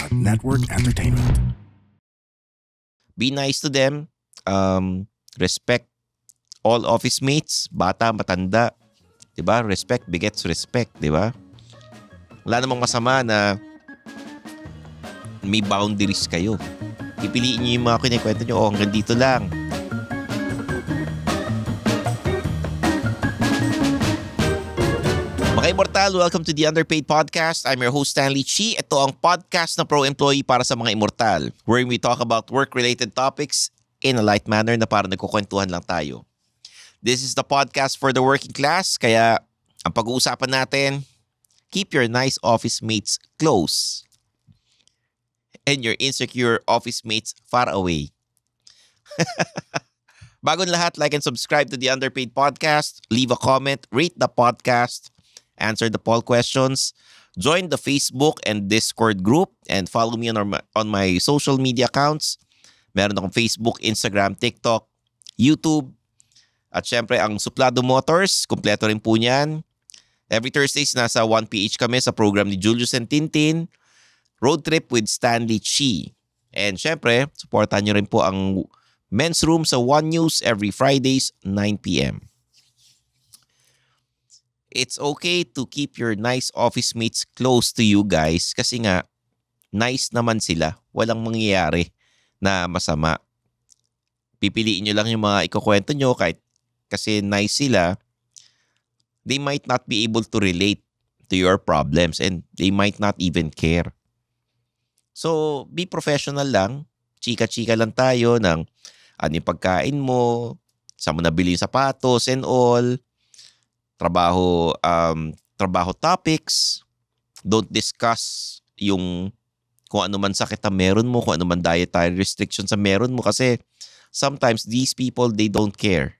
Network Entertainment. Be nice to them. Respect all office mates, bata, matanda. Diba? Respect begets respect, diba? Wala namang masama na may boundaries kayo. Pipiliin nyo yung mga kinikwento nyo, hanggang dito lang. Mga Immortal, welcome to the Underpaid Podcast. I'm your host, Stanley Chi. Ito ang podcast na pro-employee para sa mga Immortal, where we talk about work-related topics in a light manner na parang nagkukwentuhan lang tayo. This is the podcast for the working class, kaya ang pag-uusapan natin, keep your nice office mates close and your insecure office mates far away. Bago lahat, like and subscribe to the Underpaid Podcast, leave a comment, rate the podcast, answer the poll questions, join the Facebook and Discord group, and follow me on my social media accounts. Meron akong Facebook, Instagram, TikTok, YouTube, at syempre ang Suplado Motors, kumpleto rin po niyan. Every Thursdays nasa 1PH kami sa program ni Julius and Tintin, Road Trip with Stanley Chi. And syempre, supportan nyo rin po ang Men's Room sa One News every Fridays, 9 p.m. It's okay to keep your nice office mates close to you guys kasi nga, nice naman sila. Walang mangyayari na masama. Pipiliin nyo lang yung mga ikukwento nyo kahit kasi nice sila. They might not be able to relate to your problems and they might not even care. So, be professional lang. Chika-chika lang tayo ng ano yung pagkain mo, saan mo nabili yung sapatos and all. Trabaho topics. Don't discuss yung kung ano man sakit na meron mo, kung ano man dietary restrictions na meron mo kasi sometimes these people, they don't care.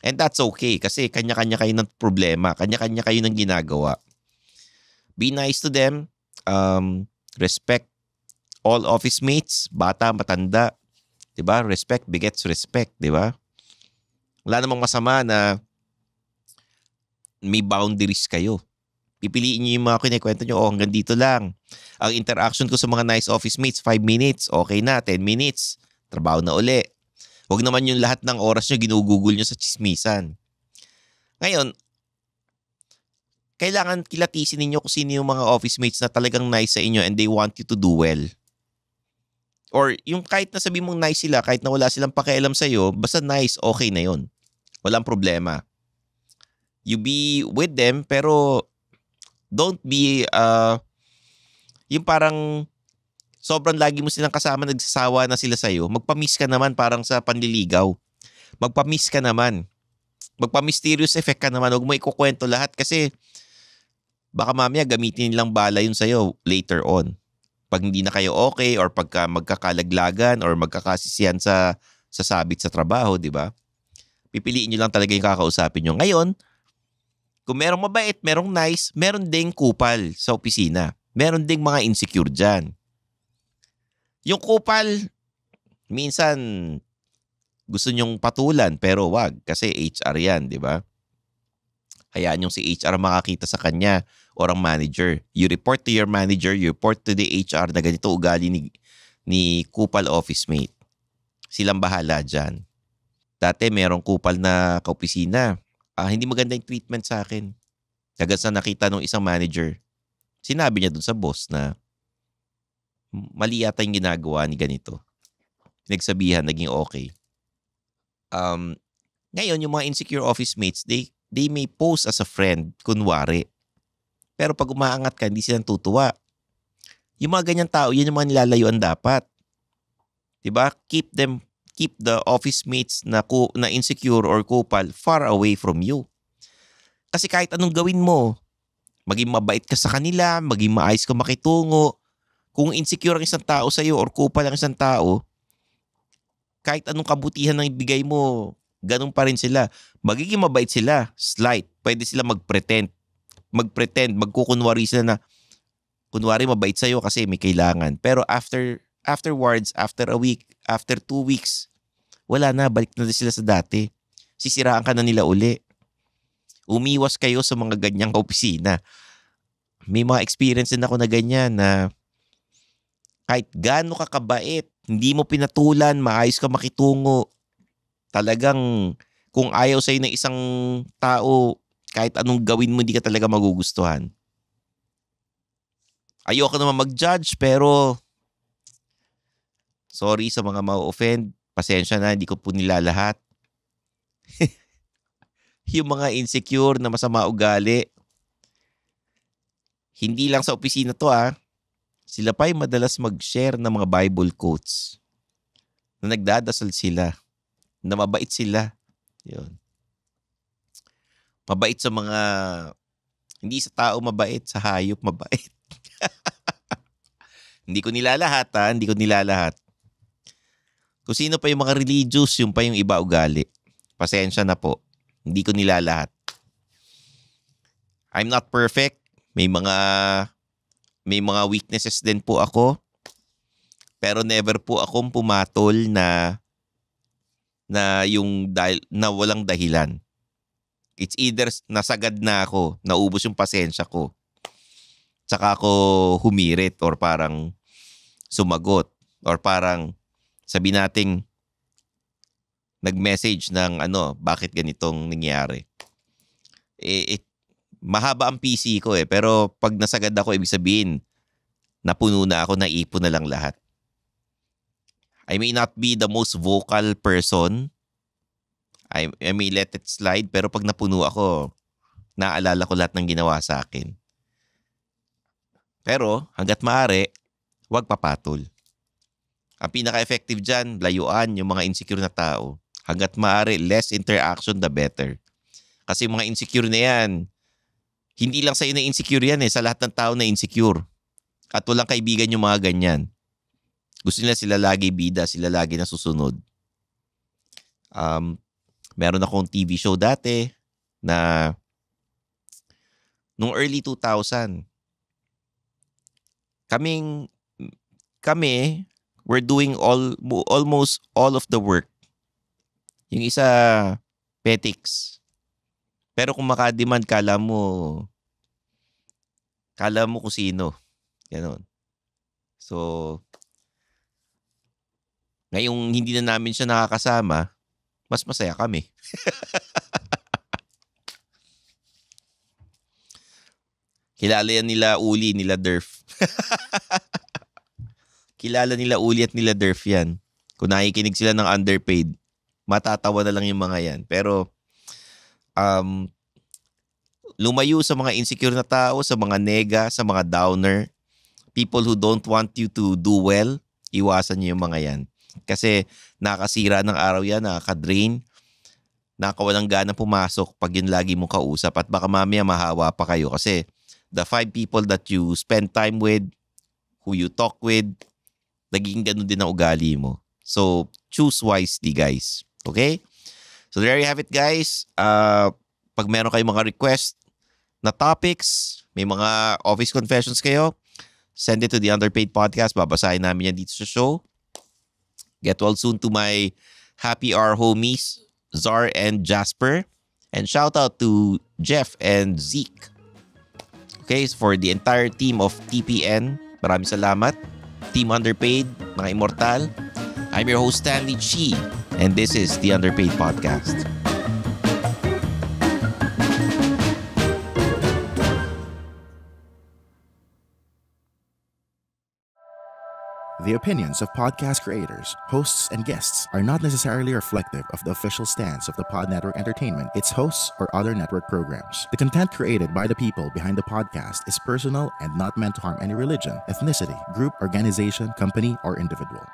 And that's okay kasi kanya-kanya kayo ng problema, kanya-kanya kayo ng ginagawa. Be nice to them. Respect all office mates, bata, matanda. Diba? Respect begets respect, diba? Wala namang masama na may boundaries kayo. Pipiliin nyo yung mga kinikwento nyo, hanggang dito lang. Ang interaction ko sa mga nice office mates, 5 minutes, okay na, 10 minutes, trabaho na uli. Huwag naman yung lahat ng oras nyo ginugugol nyo sa chismisan. Ngayon, kailangan kilatisin ninyo kung sino yung mga office mates na talagang nice sa inyo and they want you to do well. Or yung kahit na sabi mong nice sila, kahit na wala silang pakialam sa'yo, basta nice, okay na yun. Walang problema. You be with them pero don't be yung parang sobrang lagi mo silang kasama, nagsasawa na sila sa'yo. Magpa-miss ka naman parang sa panliligaw. Magpa-miss ka naman. Magpa-mysterious effect ka naman. Huwag mo ikukwento lahat kasi baka mamaya gamitin nilang bala yun sa'yo later on. Pag hindi na kayo okay or pagka magkakalaglagan or magkakasisiyan sa sabit sa trabaho, di ba? Pipiliin nyo lang talaga yung kakausapin nyo. Ngayon, kung merong mabait, merong nice, meron ding kupal sa opisina. Meron ding mga insecure dyan. Yung kupal, minsan gusto nyong patulan pero wag kasi HR yan, di ba? Hayaan yung si HR makakita sa kanya or ang manager. You report to your manager, you report to the HR na ganito ugali ni kupal office mate. Silang bahala dyan. Dati merong kupal na kaopisina. Hindi maganda yung treatment sa akin. Agad sa nakita ng isang manager, sinabi niya dun sa boss na mali yata yung ginagawa ni ganito. Pinagsabihan, naging okay. Ngayon, yung mga insecure office mates, they may pose as a friend, kunwari. Pero pag umaangat ka, hindi silang tutuwa. Yung mga ganyan tao, yun yung mga nilalayuan dapat. Diba? Keep the office mates na insecure or kupal far away from you. Kasi kahit anong gawin mo, maging mabait ka sa kanila, maging maayos ka makitungo, kung insecure ang isang tao sa'yo or kupal ang isang tao, kahit anong kabutihan ang ibigay mo, ganun pa rin sila. Magiging mabait sila, slight. Pwede sila magpretend, magkukunwari sila na kunwari mabait sa'yo kasi may kailangan. Pero afterwards, after a week, after 2 weeks, wala na, balik na sila sa dati. Sisiraan ka na nila uli. Umiwas kayo sa mga ganyang opisina. May mga experience din ako na ganyan na Kahit gaano ka kabait, hindi mo pinatulan, maayos ka makitungo. Talagang kung ayaw sa'yo ng isang tao, kahit anong gawin mo, hindi ka talaga magugustuhan. Ayoko naman mag-judge, pero sorry sa mga ma-offend. Pasensya na, hindi ko po nilalahat. Yung mga insecure na masama ugali, hindi lang sa opisina to sila pa yung madalas mag-share ng mga Bible quotes na nagdadasal sila, na mabait sila. Yun. Mabait sa mga, hindi sa tao mabait, sa hayop mabait. Hindi ko nilalahat hindi ko nilalahat. Kung sino pa yung mga religious, yung pa yung iba ugali. Pasensya na po. Hindi ko nilalahat. I'm not perfect. May mga weaknesses din po ako. Pero never po akong pumatol na walang dahilan. It's either nasagad na ako, naubos yung pasensya ko, tsaka ako humirit or parang sumagot or parang sabi nating nag-message ng bakit ganitong nangyari. Mahaba ang PC ko pero pag nasagad ako, ibig sabihin napuno na ako, naipon na lang lahat. I may not be the most vocal person. I may let it slide, pero pag napuno ako, naalala ko lahat ng ginawa sa akin. Pero hanggat maaari, huwag papatol. Ang pinaka-effective dyan, layuan yung mga insecure na tao. Hanggat maaari, less interaction, the better. Kasi yung mga insecure na yan, hindi lang sa'yo na insecure yan sa lahat ng tao na insecure. At walang kaibigan yung mga ganyan. Gusto nila sila lagi bida, sila lagi nasusunod. Meron akong TV show dati na nung early 2000. Kami, we're doing almost all of the work. Yung isa, petics. Pero kung makademand, kala mo kung sino. Ganon. So, ngayong hindi na namin siya nakakasama, mas masaya kami. Kilala yan nila Uli, nila Durf. Kilala nila Uli at nila Durf yan. Kung nakikinig sila ng underpaid, matatawa na lang yung mga yan. Pero, lumayo sa mga insecure na tao, sa mga nega, sa mga downer, people who don't want you to do well, iwasan niyo yung mga yan. Kasi nakasira ng araw yan, nakaka-drain, nakawalang gana pumasok pag yun lagi mong kausap at baka mamaya mahawa pa kayo kasi the 5 people that you spend time with, who you talk with, naging ganun din ang ugali mo. So, choose wisely, guys. Okay? So, there you have it, guys. Pag meron kayong mga request na topics, may mga office confessions kayo, send it to the Underpaid Podcast. Babasahin namin yan dito sa show. Get well soon to my happy hour homies, Zar and Jasper. And shout out to Jeff and Zeke. Okay, so for the entire team of TPN, maraming salamat. Team Underpaid, mga immortal. I'm your host, Stanley Chi, and this is the Underpaid Podcast. The opinions of podcast creators, hosts, and guests are not necessarily reflective of the official stance of the Pod Network Entertainment, its hosts, or other network programs. The content created by the people behind the podcast is personal and not meant to harm any religion, ethnicity, group, organization, company, or individual.